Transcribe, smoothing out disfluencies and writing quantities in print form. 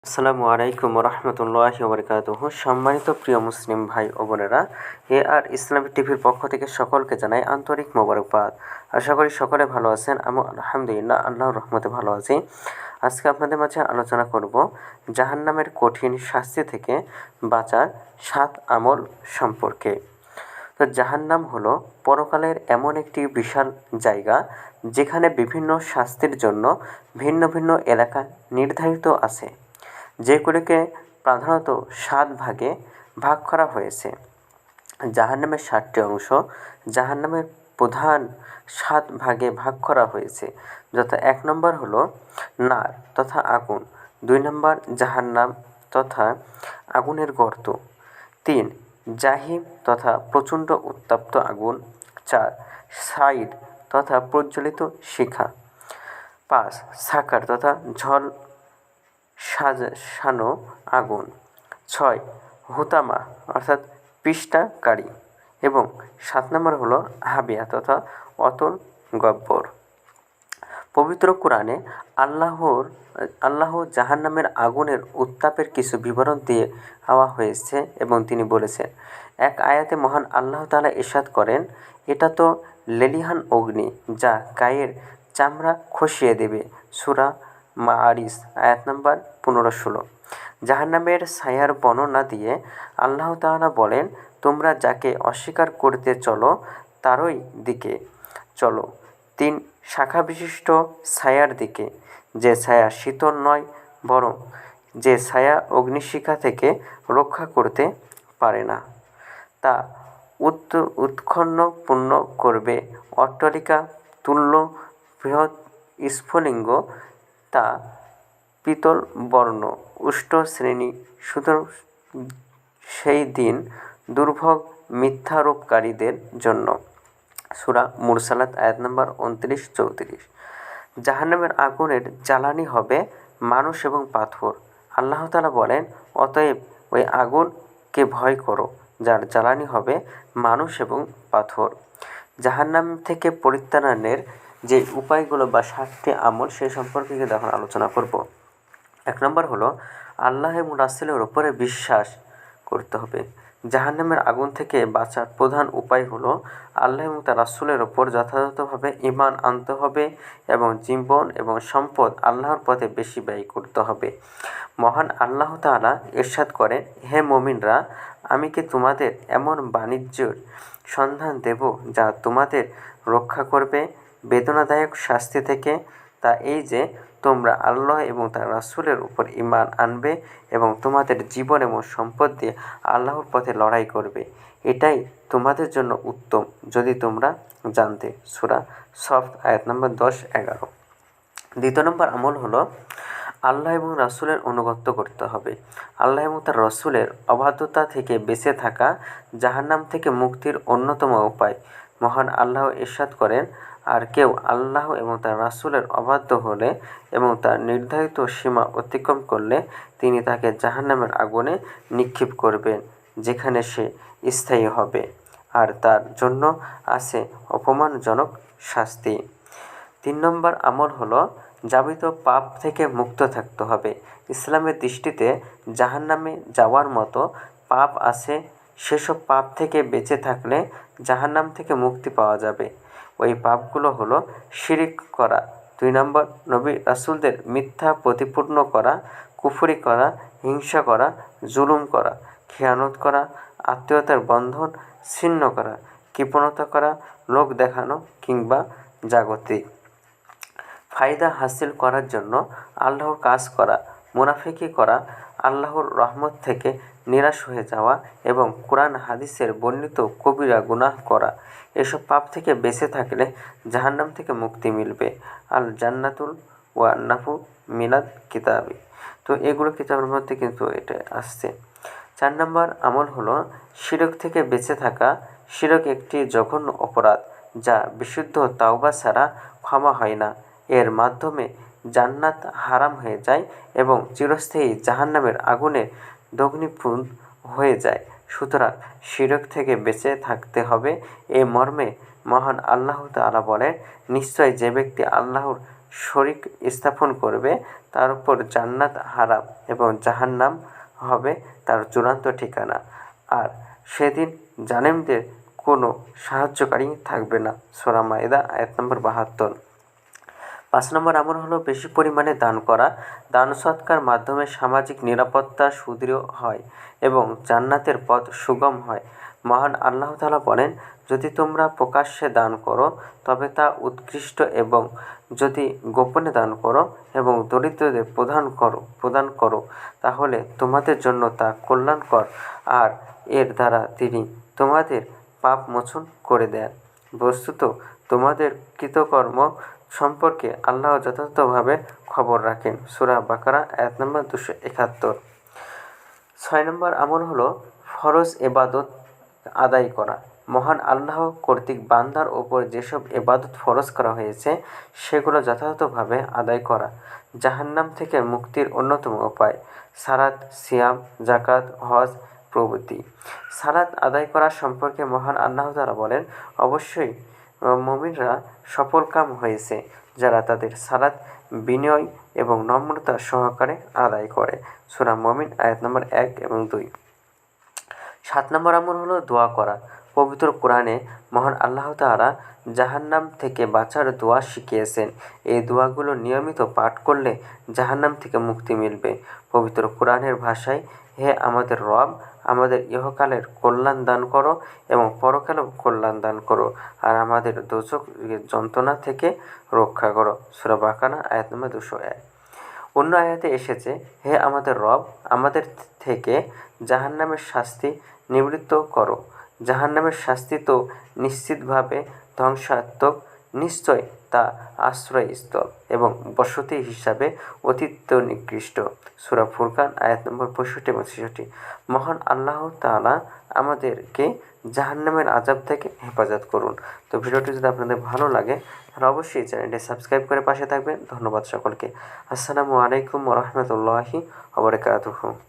আসসালামু আলাইকুম রহমতুল্লাহি ওবরকাতুহু। সম্মানিত প্রিয় মুসলিম ভাই ও বোনেরা, আর ইসলামিক টিভির পক্ষ থেকে সকলকে জানাই আন্তরিক মোবারকবাদ। আশা করি সকলে ভালো আছেন। আমি আলহামদুলিল্লাহ আল্লাহর রহমতে ভালো আছি। আজকে আপনাদের মাঝে আলোচনা করব জাহান্নামের কঠিন শাস্তি থেকে বাঁচার 7 আমল সম্পর্কে। তো জাহান্নাম হলো পরকালের এমন একটি বিশাল জায়গা যেখানে বিভিন্ন শাস্তির জন্য ভিন্ন ভিন্ন এলাকা নির্ধারিত আছে, যেগুলিকে প্রধানত 7 ভাগে ভাগ করা হয়েছে। জাহান্নামের 7টি অংশ জাহান্নামের প্রধান 7 ভাগে ভাগ করা হয়েছে, যথা 1 নম্বর হলো নার তথা আগুন, 2 নম্বর জাহান্নাম তথা আগুনের গর্ত, 3 জাহিম তথা প্রচণ্ড উত্তপ্ত আগুন, 4 সাইড তথা প্রজ্বলিত শিখা, 5 সাকার তথা সাজানো আগুন, 6 হুতামা অর্থাৎ পিষ্টাকারী এবং 7 নম্বর হলো হাবিয়া তথা অতল গব্বর। পবিত্র কোরআনে আল্লাহ জাহান্নামের আগুনের উত্তাপের কিছু বিবরণ দিয়ে দেওয়া হয়েছে এবং তিনি বলেছেন, এক আয়াতে মহান আল্লাহ তাআলা ইরশাদ করেন, এটা তো লেলিহান অগ্নি যা গায়ের চামড়া খসিয়ে দেবে। সূরা মাআরিজ আয়াত নাম্বার 15-16। জাহান্নামের ছায়ার বর্ণনা দিয়ে আল্লাহ তাআলা বলেন, তোমরা যাকে অস্বীকার করতে চলো তারই দিকে চলো 3 শাখা বিশিষ্ট ছায়ার দিকে, যে ছায়া শীতল নয় বরং যে ছায়া অগ্নিশিখা থেকে রক্ষা করতে পারে না, তা উৎখন্নপূর্ণ করবে। অট্টালিকা তুল্য বৃহৎ স্ফুলিঙ্গ, তা পিতল বর্ণ উষ্ণ শ্রেণী। সুতরাং সেই দিন দুর্ভোগ মিথ্যারোপকারীদের জন্য। সূরা মুরসালাত আয়াত নাম্বার 29-34। জাহান্নামের আগুনের জ্বালানি হবে মানুষ এবং পাথর। আল্লাহ তাআলা বলেন, অতএব ওই আগুনকে ভয় করো যার জ্বালানি হবে মানুষ এবং পাথর। জাহান্নাম থেকে পরিত্রাণের যে উপায়গুলো বা 7টি আমল সে সম্পর্কে এখন আলোচনা করব। 1 নম্বর হলো আল্লাহ এবং রাসূলের উপরে বিশ্বাস করতে হবে। জাহান্নামের আগুন থেকে বাঁচার প্রধান উপায় হলো আল্লাহ এবং তার রাসূলের ওপর যথাযথভাবে ঈমান আনতে হবে এবং জীবন এবং সম্পদ আল্লাহর পথে বেশি ব্যয় করতে হবে। মহান আল্লাহ তাআলা ইরশাদ করেন, হে মুমিনরা, আমি কি তোমাদের এমন বাণিজ্যের সন্ধান দেব যা তোমাদের রক্ষা করবে বেদনাদায়ক শাস্তি থেকে? তা এই যে তোমরা আল্লাহ এবং তার রাসূলের উপর ঈমান আনবে এবং তোমাদের জীবন এবং সম্পদ দিয়ে আল্লাহর পথে লড়াই করবে। এটাই তোমাদের জন্য উত্তম যদি তোমরা জানতে। সূরা সফ আয়াত নাম্বার 10-11। 2 নম্বর আমল হলো আল্লাহ এবং রাসূলের আনুগত্য করতে হবে। আল্লাহ এবং তার রাসূলের অবাধ্যতা থেকে বেঁচে থাকা জাহান্নাম থেকে মুক্তির অন্যতম উপায়। মহান আল্লাহ ইরশাদ করেন, আর কেউ আল্লাহ এবং তার রাসূলের অবাধ্য হলে এবং তার নির্ধারিত সীমা অতিক্রম করলে তিনি তাকে জাহান্নামের আগুনে নিক্ষেপ করবেন, যেখানে সে স্থায়ী হবে আর তার জন্য আছে অপমানজনক শাস্তি। 3 নম্বর আমল হলো যাবিত পাপ থেকে মুক্ত থাকতে হবে। ইসলামের দৃষ্টিতে জাহান্নামে যাওয়ার মতো পাপ আছে, সেসব পাপ থেকে বেঁচে থাকলে জাহান্নাম থেকে মুক্তি পাওয়া যাবে। ওই পাপগুলো হলো শিরক করা, 2 নম্বর নবী রাসূলদের মিথ্যা প্রতিপন্ন করা, কুফরি করা, হিংসা করা, জুলুম করা, খেয়ানত করা, আত্মীয়তার বন্ধন ছিন্ন করা, কৃপণতা করা, লোক দেখানো কিংবা জাগতিক ফায়দা হাসিল করার জন্য আল্লাহর কাজ করা, মুনাফিকি করা, আল্লাহর রহমত থেকে নিরাশ হয়ে যাওয়া এবং কোরআন হাদিসের বর্ণিত কবিরা গুনাহ করা। এসব পাপ থেকে বেঁচে থাকলে জাহান্নাম থেকে মুক্তি মিলবে। আল জান্নাতুল ওয়া নাফু মিনাল কিতাবি। তো এগুলো কিতাবের মধ্যে কিন্তু এটা আসছে। 4 নম্বর আমল হলো শিরক থেকে বেঁচে থাকা। শিরক একটি জঘন্য অপরাধ যা বিশুদ্ধ তাওবা ছাড়া ক্ষমা হয় না। এর মাধ্যমে জান্নাত হারাম হয়ে যায় এবং চিরস্থায়ী জাহান্নামের আগুনে দগ্ধীভূত হয়ে যায়। সুতরাং শিরক থেকে বেঁচে থাকতে হবে। এ মর্মে মহান আল্লাহ তাআলা বলেন, নিশ্চয় যে ব্যক্তি আল্লাহর শরিক স্থাপন করবে তার উপর জান্নাত হারাম এবং জাহান্নাম হবে তার চূড়ান্ত ঠিকানা। আর সেদিন জালেমদের কোনো সাহায্যকারী থাকবে না। সূরা মায়েদা আয়াত নম্বর ৭২। ৫ নম্বর আমল হলো বেশি পরিমাণে দান করা। দান সৎকার মাধ্যমে সামাজিক নিরাপত্তা সুদৃঢ় হয় এবং জান্নাতের পথ সুগম হয়। মহান আল্লাহ তাআলা বলেন, যদি তোমরা প্রকাশ্যে দান করো তবে তা উৎকৃষ্ট, এবং যদি গোপনে দান করো এবং দরিদ্রদের প্রদান করো তাহলে তোমাদের জন্য তা কল্যাণকর, আর এর দ্বারা তিনি তোমাদের পাপ মোচন করে দেন। বস্তুত তোমাদের কৃতকর্ম সম্পর্কে আল্লাহ যথাযথভাবে খবর রাখেন। সূরা বাকারা আয়াত নম্বর 271। ৬ নম্বর আমল হলো ফরজ এবাদত আদায় করা। মহান আল্লাহ কর্তৃক বান্দার ওপর যেসব এবাদত ফরজ করা হয়েছে সেগুলো যথাযথভাবে আদায় করা জাহান্নাম থেকে মুক্তির অন্যতম উপায়। সালাত, সিয়াম, যাকাত, হজ প্রভৃতি। সালাত আদায় করা সম্পর্কে মহান আল্লাহ তাআলা বলেন, অবশ্যই মুমিনরা সফলকাম হয়েছে যারা তাদের সালাত বিনয় এবং নম্রতা সহকারে আদায় করে। সূরা মুমিন আয়াত নম্বর ১ এবং ২। ৭ নম্বর আমল হলো দোয়া করা। পবিত্র কোরআনে মহান আল্লাহ তাআলা জাহান্নাম থেকে বাঁচার দোয়া শিখিয়েছেন। এই দোয়াগুলো নিয়মিত পাঠ করলে জাহান্নাম থেকে মুক্তি মিলবে। পবিত্র কোরআনের ভাষায়, হে আমাদের রব, আমাদের ইহকালের কল্যাণ দান করো এবং পরকালেও কল্যাণ দান করো, আর আমাদের দোজখের যন্ত্রণা থেকে রক্ষা করো। সূরা বাকারা আয়াত নম্বর ২০১। অন্য আয়াতে এসেছে, হে আমাদের রব, আমাদের থেকে জাহান্নামের শাস্তি নিবৃত্ত করো। জাহান্নামের শাস্তি তো নিশ্চিতভাবে ধ্বংসাত্মক, নিশ্চয় তা আশ্রয়স্থল এবং বসতি হিসাবে অতীত নিকৃষ্ট। সূরা ফুরকান আয়াত নম্বর ৬৫ এবং ৬৬। মহান আল্লাহ তাআলা আমাদেরকে জাহান্নামের আযাব থেকে হেফাজত করুন। তো ভিডিওটি যদি আপনাদের ভালো লাগে তাহলে অবশ্যই চ্যানেলটি সাবস্ক্রাইব করে পাশে থাকবেন। ধন্যবাদ সকলকে। আসসালামু আলাইকুম ওয়া রাহমাতুল্লাহি ওয়া বারাকাতুহু।